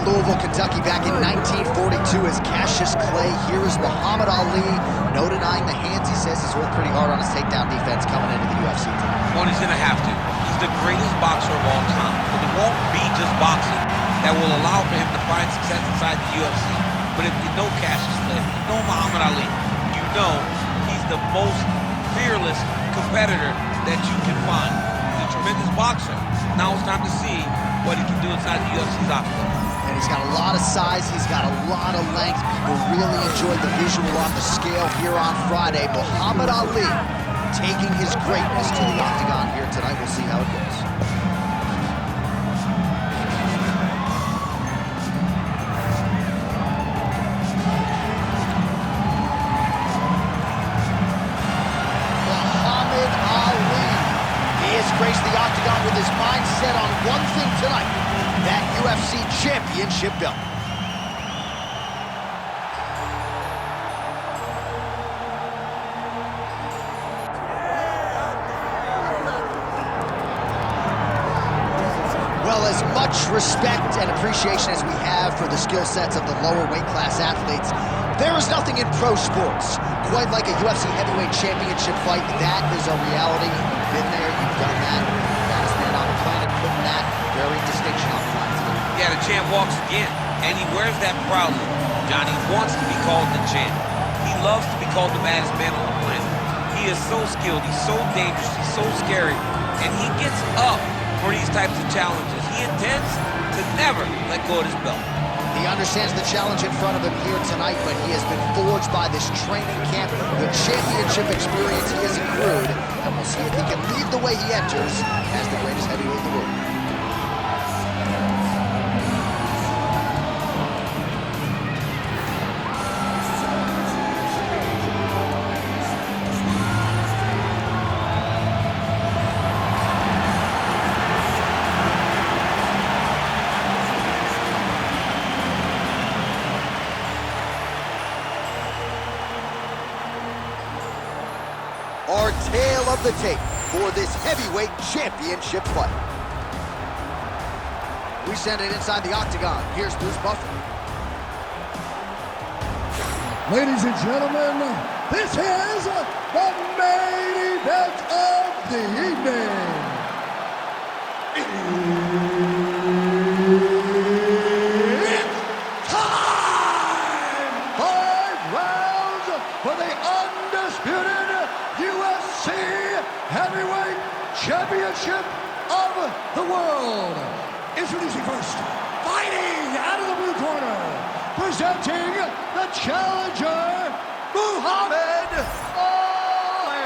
Louisville, Kentucky back in 1942 as Cassius Clay. Here is Muhammad Ali. No denying the hands. He says he's worked pretty hard on his takedown defense coming into the UFC today. Well, he's gonna have to. He's the greatest boxer of all time. But it won't be just boxing that will allow for him to find success inside the UFC. But if you know Cassius Clay, if you know Muhammad Ali, you know he's the most fearless competitor that you can find. He's a tremendous boxer. Now it's time to see what he can do inside the UFC's octagon. And he's got a lot of size, he's got a lot of length. People really enjoyed the visual on the scale here on Friday. Muhammad Ali taking his greatness to the octagon here tonight. We'll see how it goes. Muhammad Ali. He has graced the octagon with his mind set on one thing tonight. That UFC championship belt. Well, as much respect and appreciation as we have for the skill sets of the lower weight class athletes, there is nothing in pro sports quite like a UFC heavyweight championship fight. That is a reality. You've been there, you've done that. Baddest man on the planet putting that very distinction on the line today. Yeah, the champ walks again, and he wears that proudly. Johnny wants to be called the champ. He loves to be called the baddest man on the planet. He is so skilled, he's so dangerous, he's so scary, and he gets up for these types of challenges. He intends to never let go of his belt. He understands the challenge in front of him here tonight, but he has been forged by this training camp, the championship experience he has accrued, and we'll see if he can lead the way he enters as the greatest heavyweight in the world. Our tale of the tape for this heavyweight championship fight. We send it inside the octagon. Here's Bruce Buffer. Ladies and gentlemen, this is the main event of the evening. It's time! 5 rounds for the undisputed UFC Heavyweight Championship of the world. Introducing first, fighting out of the blue corner, presenting the challenger, Muhammad Ali.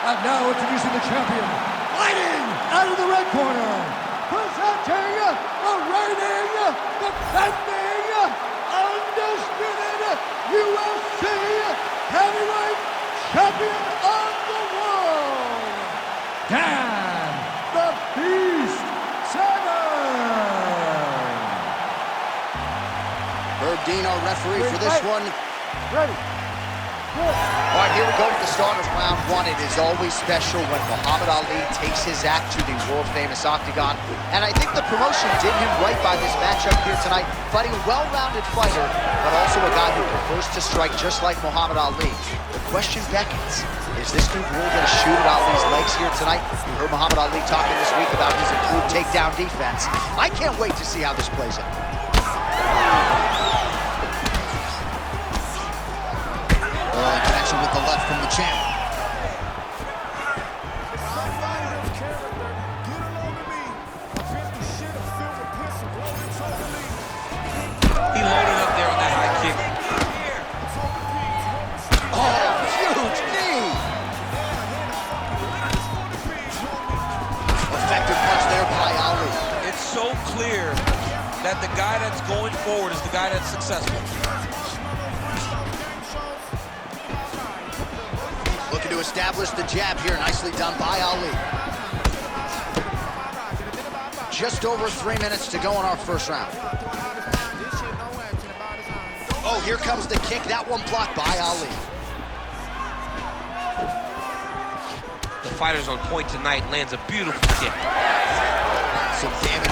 And now introducing the champion, fighting out of the red corner, presenting the reigning, defending, undisputed UFC Heavyweight Champion of the world, Dan the Beast Severn. Herb Dean, our referee for this one. Ready. All right, here we go with the start of round one. It is always special when Muhammad Ali takes his act to the world-famous octagon. And I think the promotion did him right by this matchup here tonight, fighting a well-rounded fighter, but also a guy who prefers to strike just like Muhammad Ali. The question beckons, is this dude really going to shoot at Ali's legs here tonight? You heard Muhammad Ali talking this week about his improved takedown defense. I can't wait to see how this plays out. Connection with the left from the champ. He loaded up there on that high kick. Oh, huge knee! Effective punch there by Ali. It's so clear that the guy that's going forward is the guy that's successful. Looking to establish the jab here. Nicely done by Ali. Just over 3 minutes to go in our first round. Oh, here comes the kick. That one blocked by Ali. The fighter's on point tonight, lands a beautiful kick. Some damage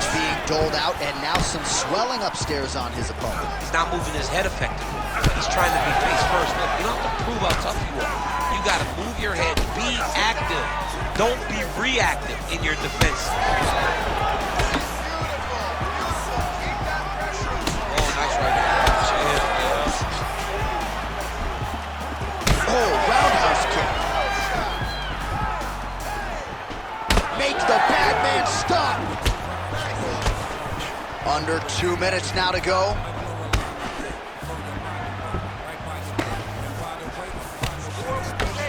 doled out, and now some swelling upstairs on his opponent. He's not moving his head effectively. He's trying to be face first. Look, you don't have to prove how tough you are. You got to move your head. Be active. Don't be reactive in your defense. Oh, nice right hand. Oh, roundhouse kick. Make the bad man stop. Under 2 minutes now to go.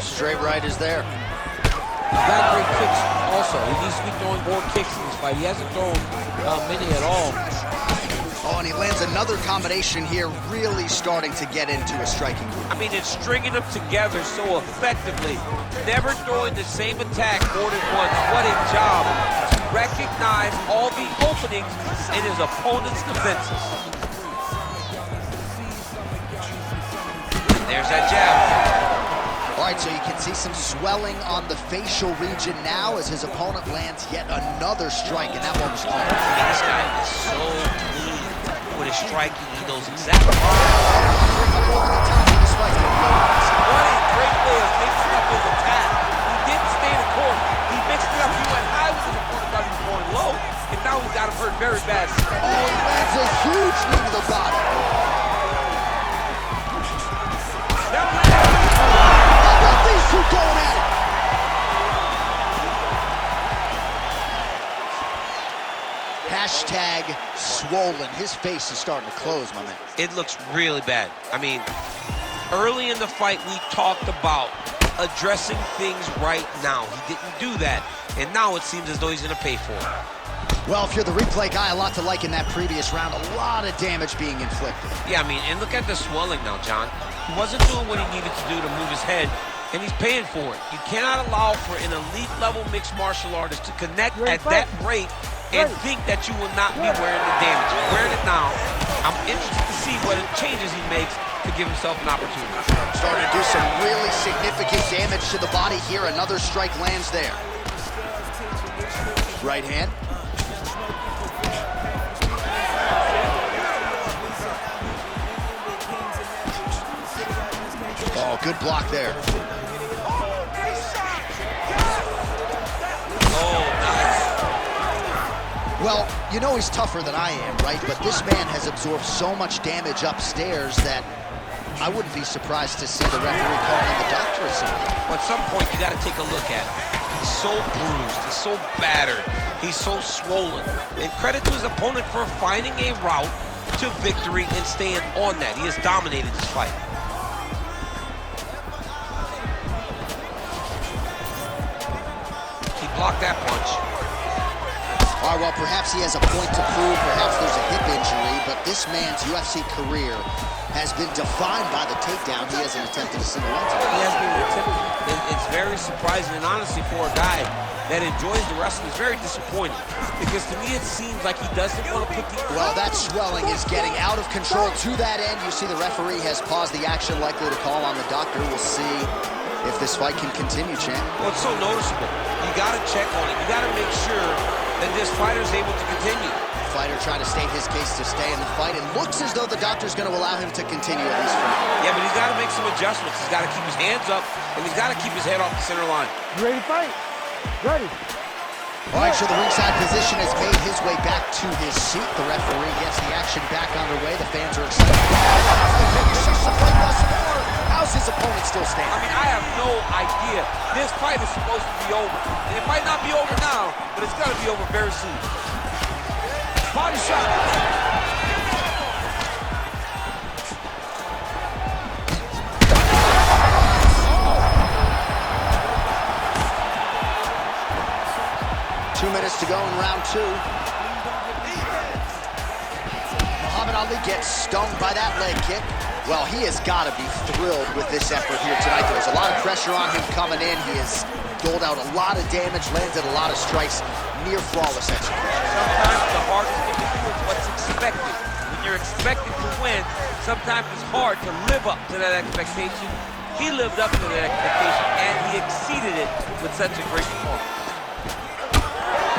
Straight right is there. He's got great kicks also. He needs to be throwing more kicks in this fight. He hasn't thrown many at all. Oh, and he lands another combination here, really starting to get into a striking groove. I mean, it's stringing them together so effectively. Never throwing the same attack more than once. What a job to recognize all the openings in his opponent's defenses. There's that jab. All right, so you can see some swelling on the facial region now as his opponent lands yet another strike, and that one was clean. This guy is so clean with his striking. He knows exactly. What a great way of mixing up his attack. He didn't stay the course. He mixed it up. He went high with his opponent, thought he was going low, and now he's got him hurt very bad. Oh, he lands a huge knee to the body. These two going at it. Hashtag swollen. His face is starting to close, my man. It looks really bad. I mean, early in the fight, we talked about addressing things right now. He didn't do that, and now it seems as though he's going to pay for it. Well, if you're the replay guy, a lot to like in that previous round. A lot of damage being inflicted. Yeah, I mean, and look at the swelling now, John. He wasn't doing what he needed to do to move his head, and he's paying for it. You cannot allow for an elite-level mixed martial artist to connect at that rate and think that you will not be wearing the damage. He's wearing it now. I'm interested to see what changes he makes to give himself an opportunity. Starting to do some really significant damage to the body here. Another strike lands there. Right hand. Oh, good block there. Oh, nice. Well, you know he's tougher than I am, right? But this man has absorbed so much damage upstairs that I wouldn't be surprised to see the referee calling in the doctor at some point. Well, at some point, you got to take a look at him. He's so bruised, he's so battered, he's so swollen. And credit to his opponent for finding a route to victory and staying on that. He has dominated this fight. He blocked that punch. All right, well, perhaps he has a point to prove. Perhaps there's a hip injury, but this man's UFC career has been defined by the takedown. He hasn't attempted a single one today. He has been attempted. It's very surprising, and honestly, for a guy that enjoys the wrestling, it's very disappointing. Because to me, it seems like he doesn't want to put the... Well, that swelling is getting out of control. To that end, you see the referee has paused the action, likely to call on the doctor. We'll see if this fight can continue, champ. Well, it's so noticeable. You got to check on it. You got to make sure that this fighter's able to continue. Fighter trying to state his case to stay in the fight. It looks as though the doctor's going to allow him to continue at least for now. Yeah, but he's got to make some adjustments. He's got to keep his hands up, and he's got to keep his head off the center line. You ready to fight? Ready. All right, so the ringside position has made his way back to his seat. The referee gets the action back underway. The fans are excited. How's his opponent still standing? I mean, I have no idea. This fight is supposed to be over. And it might not be over now, but it's got to be over very soon. Body shot. Two minutes to go in round two. Muhammad Ali gets stung by that leg kick. Well, he has got to be thrilled with this effort here tonight. There's a lot of pressure on him coming in. He has doled out a lot of damage, landed a lot of strikes, near flawless execution. Sometimes the hardest thing to do is what's expected. When you're expected to win, sometimes it's hard to live up to that expectation. He lived up to that expectation, and he exceeded it with such a great performance.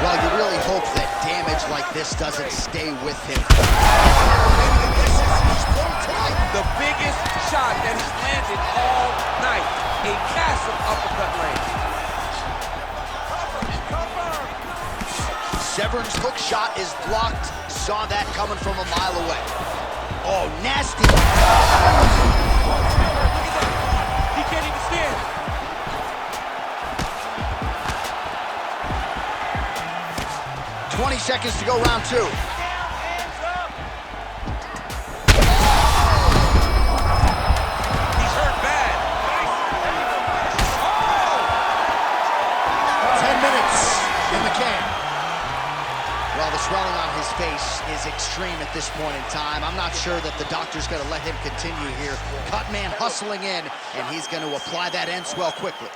Well, you really hope that damage advantage like this doesn't stay with him. The biggest shot that he's landed all night. A massive uppercut land. Severn's hook shot is blocked. Saw that coming from a mile away. Oh, nasty. Look at that. He can't even stand. 20 seconds to go, round 2. He's hurt bad. 10 minutes in the can. Well, the swelling on his face is extreme at this point in time. I'm not sure that the doctor's going to let him continue here. Cut man hustling in, and he's going to apply that end swell quickly.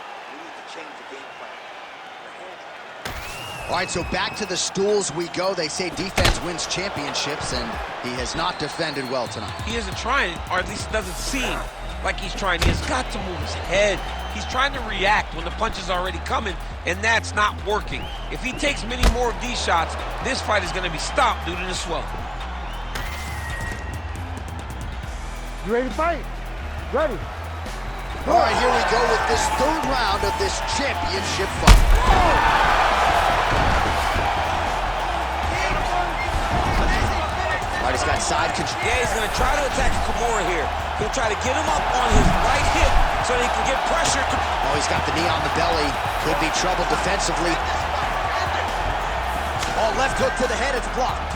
All right, so back to the stools we go. They say defense wins championships, and he has not defended well tonight. He isn't trying, or at least it doesn't seem like he's trying. He has got to move his head. He's trying to react when the punch is already coming, and that's not working. If he takes many more of these shots, this fight is going to be stopped due to the swell. You ready to fight? Ready. All right, here we go with this 3rd round of this championship fight. All right, he's got side control. Yeah, he's going to try to attack Kimura here. He'll try to get him up on his right hip so that he can get pressure. Oh, he's got the knee on the belly. Could be trouble defensively. Oh, left hook to the head, it's blocked.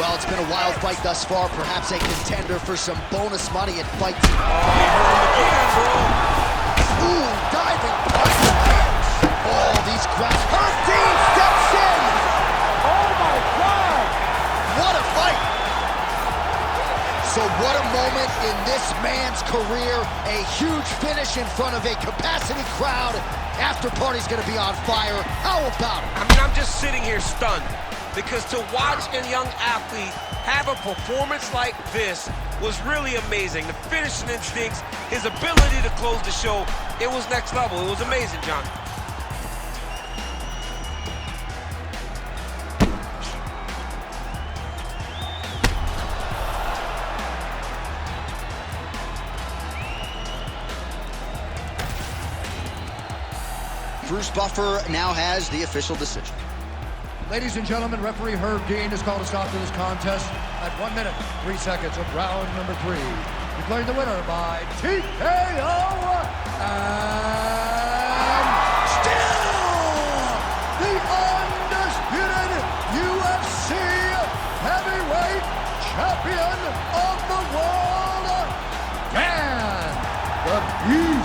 Well, it's been a wild fight thus far. Perhaps a contender for some bonus money at fight. Oh, he hurt him again, bro. Ooh, diving punch. Oh, these crowds. Herb Dean steps in. Oh my God! What a fight. So what a moment in this man's career. A huge finish in front of a capacity crowd. After party's gonna be on fire. How about it? I mean, I'm just sitting here stunned because to watch a young athlete have a performance like this was really amazing. The finishing instincts, his ability to close the show, it was next level. It was amazing, John. Bruce Buffer now has the official decision. Ladies and gentlemen, referee Herb Dean has called a stop to this contest at 1 minute, 3 seconds of round number 3. Declaring the winner by TKO and still the undisputed UFC heavyweight champion of the world, Dan the Beast